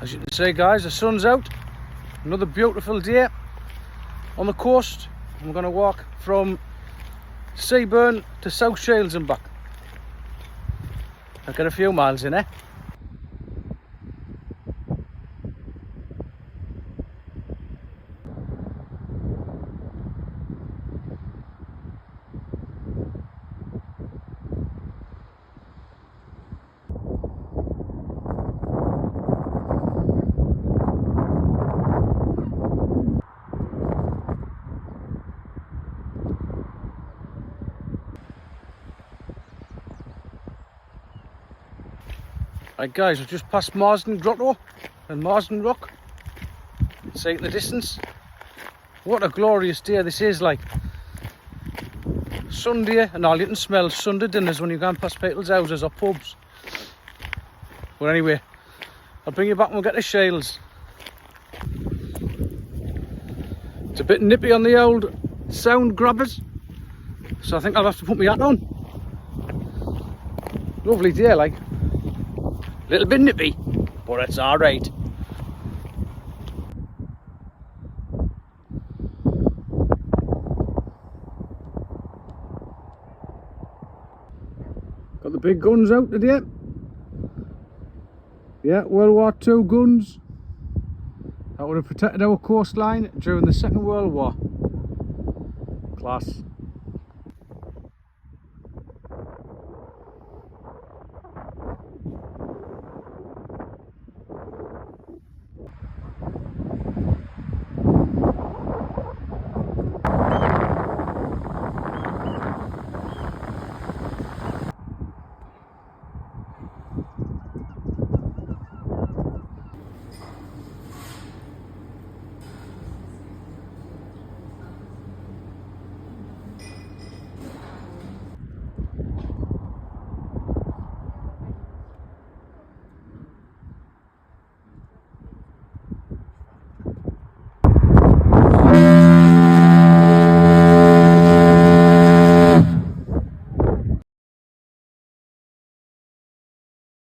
As you can see, guys, the sun's out. Another beautiful day on the coast. I'm going to walk from Seaburn to South Shields and back. I've got a few miles in, eh? Right guys, we've just passed Marsden Grotto and Marsden Rock. See it in the distance. What a glorious day this is, like. Sunday, and all you can smell Sunday dinners when you go past people's houses or pubs. But anyway, I'll bring you back when we get to Shields. It's a bit nippy on the old sound grabbers, so I think I'll have to put my hat on. Lovely day, like. Little bit nippy, but it's alright. Got the big guns out today. Yeah, World War II guns. That would have protected our coastline during the Second World War. Class.